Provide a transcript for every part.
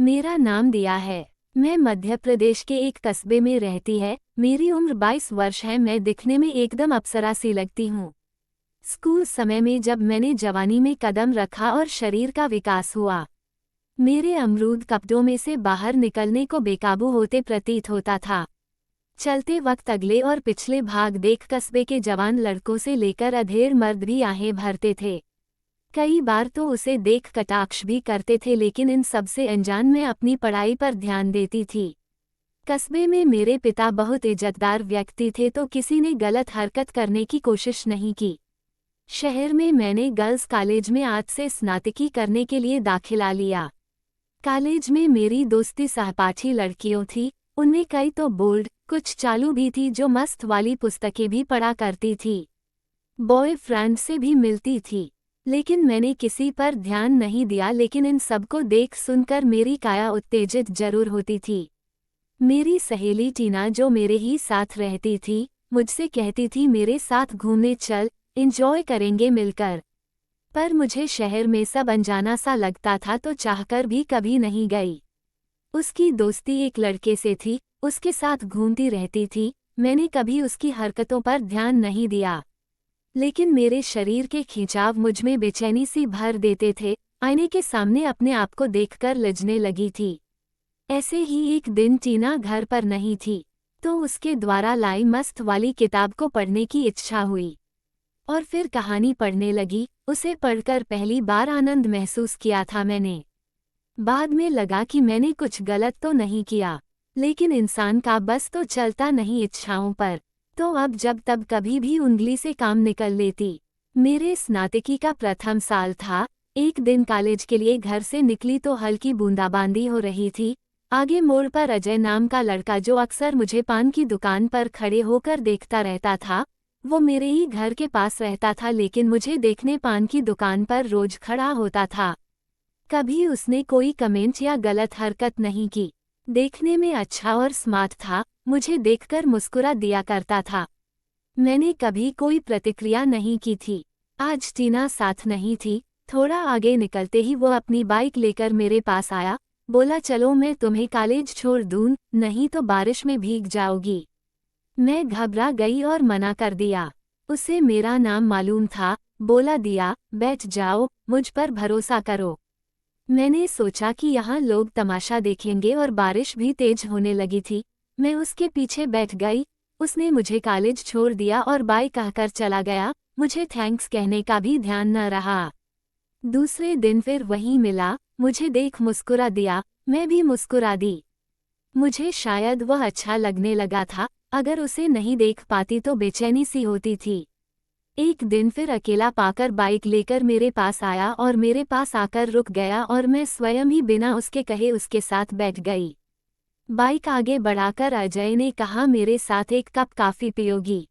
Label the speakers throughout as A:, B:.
A: मेरा नाम दिया है। मैं मध्य प्रदेश के एक कस्बे में रहती है। मेरी उम्र 22 वर्ष है। मैं दिखने में एकदम अप्सरा सी लगती हूँ। स्कूल समय में जब मैंने जवानी में कदम रखा और शरीर का विकास हुआ, मेरे अमरूद कपड़ों में से बाहर निकलने को बेकाबू होते प्रतीत होता था। चलते वक्त अगले और पिछले भाग देख कस्बे के जवान लड़कों से लेकर अधेड़ मर्द भी आहें भरते थे। कई बार तो उसे देख कटाक्ष भी करते थे, लेकिन इन सब से अनजान मैं अपनी पढ़ाई पर ध्यान देती थी। कस्बे में मेरे पिता बहुत इज्जतदार व्यक्ति थे, तो किसी ने गलत हरकत करने की कोशिश नहीं की। शहर में मैंने गर्ल्स कॉलेज में आज से स्नातकी करने के लिए दाखिला लिया। कॉलेज में मेरी दोस्ती सहपाठी लड़कियों थी। उनमें कई तो बोल्ड, कुछ चालू भी थी जो मस्त वाली पुस्तकें भी पढ़ा करती थी। बॉयफ्रेंड से भी मिलती थी, लेकिन मैंने किसी पर ध्यान नहीं दिया। लेकिन इन सबको देख सुनकर मेरी काया उत्तेजित जरूर होती थी। मेरी सहेली टीना, जो मेरे ही साथ रहती थी, मुझसे कहती थी मेरे साथ घूमने चल, एंजॉय करेंगे मिलकर। पर मुझे शहर में सब अनजाना सा लगता था, तो चाहकर भी कभी नहीं गई। उसकी दोस्ती एक लड़के से थी, उसके साथ घूमती रहती थी। मैंने कभी उसकी हरकतों पर ध्यान नहीं दिया, लेकिन मेरे शरीर के खिंचाव मुझ में बेचैनी सी भर देते थे। आईने के सामने अपने आप को देखकर लजने लगी थी। ऐसे ही एक दिन टीना घर पर नहीं थी, तो उसके द्वारा लाई मस्त वाली किताब को पढ़ने की इच्छा हुई और फिर कहानी पढ़ने लगी। उसे पढ़कर पहली बार आनंद महसूस किया था मैंने। बाद में लगा कि मैंने कुछ गलत तो नहीं किया, लेकिन इंसान का बस तो चलता नहीं इच्छाओं पर, तो अब जब तब कभी भी उंगली से काम निकल लेती। मेरे स्नातकी का प्रथम साल था। एक दिन कॉलेज के लिए घर से निकली तो हल्की बूंदाबांदी हो रही थी। आगे मोड़ पर अजय नाम का लड़का, जो अक्सर मुझे पान की दुकान पर खड़े होकर देखता रहता था, वो मेरे ही घर के पास रहता था, लेकिन मुझे देखने पान की दुकान पर रोज खड़ा होता था। कभी उसने कोई कमेंट या गलत हरकत नहीं की। देखने में अच्छा और स्मार्ट था, मुझे देखकर मुस्कुरा दिया करता था। मैंने कभी कोई प्रतिक्रिया नहीं की थी। आज टीना साथ नहीं थी। थोड़ा आगे निकलते ही वो अपनी बाइक लेकर मेरे पास आया। बोला, चलो मैं तुम्हें कॉलेज छोड़ दूं, नहीं तो बारिश में भीग जाओगी। मैं घबरा गई और मना कर दिया। उसे मेरा नाम मालूम था। बोला, दिया बैठ जाओ, मुझ पर भरोसा करो। मैंने सोचा कि यहाँ लोग तमाशा देखेंगे और बारिश भी तेज होने लगी थी। मैं उसके पीछे बैठ गई। उसने मुझे कॉलेज छोड़ दिया और बाय कहकर चला गया। मुझे थैंक्स कहने का भी ध्यान न रहा। दूसरे दिन फिर वहीं मिला, मुझे देख मुस्कुरा दिया। मैं भी मुस्कुरा दी। मुझे शायद वह अच्छा लगने लगा था। अगर उसे नहीं देख पाती तो बेचैनी सी होती थी। एक दिन फिर अकेला पाकर बाइक लेकर मेरे पास आया और मेरे पास आकर रुक गया, और मैं स्वयं ही बिना उसके कहे उसके साथ बैठ गई। बाइक आगे बढ़ाकर अजय ने कहा, मेरे साथ एक कप कॉफी पियोगी?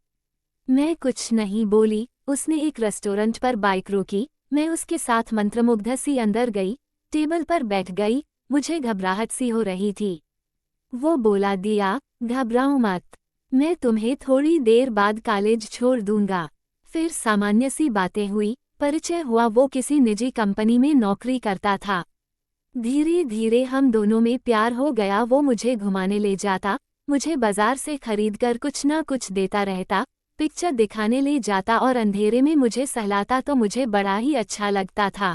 A: मैं कुछ नहीं बोली। उसने एक रेस्टोरेंट पर बाइक रोकी। मैं उसके साथ मंत्रमुग्ध सी अंदर गई, टेबल पर बैठ गई। मुझे घबराहट सी हो रही थी। वो बोला, दिया घबराओ मत, मैं तुम्हें थोड़ी देर बाद कॉलेज छोड़ दूंगा। फिर सामान्य सी बातें हुई, परिचय हुआ। वो किसी निजी कंपनी में नौकरी करता था। धीरे धीरे हम दोनों में प्यार हो गया। वो मुझे घुमाने ले जाता, मुझे बाजार से खरीदकर कुछ ना कुछ देता रहता, पिक्चर दिखाने ले जाता और अंधेरे में मुझे सहलाता, तो मुझे बड़ा ही अच्छा लगता था।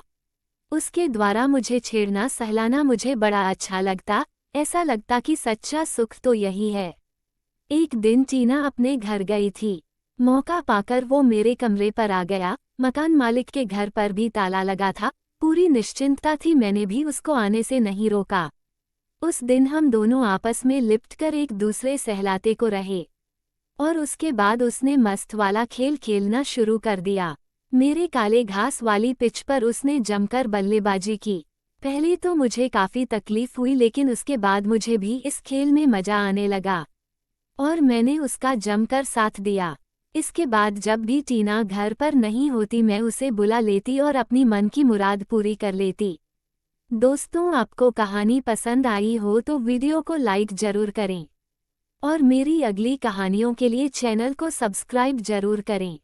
A: उसके द्वारा मुझे छेड़ना सहलाना मुझे बड़ा अच्छा लगता। ऐसा लगता कि सच्चा सुख तो यही है। एक दिन टीना अपने घर गई थी। मौका पाकर वो मेरे कमरे पर आ गया। मकान मालिक के घर पर भी ताला लगा था। पूरी निश्चिंतता थी, मैंने भी उसको आने से नहीं रोका। उस दिन हम दोनों आपस में लिपटकर एक दूसरे सहलाते को रहे, और उसके बाद उसने मस्त वाला खेल खेलना शुरू कर दिया। मेरे काले घास वाली पिच पर उसने जमकर बल्लेबाजी की। पहले तो मुझे काफ़ी तकलीफ हुई, लेकिन उसके बाद मुझे भी इस खेल में मजा आने लगा और मैंने उसका जमकर साथ दिया। इसके बाद जब भी टीना घर पर नहीं होती, मैं उसे बुला लेती और अपनी मन की मुराद पूरी कर लेती। दोस्तों, आपको कहानी पसंद आई हो तो वीडियो को लाइक जरूर करें और मेरी अगली कहानियों के लिए चैनल को सब्सक्राइब जरूर करें।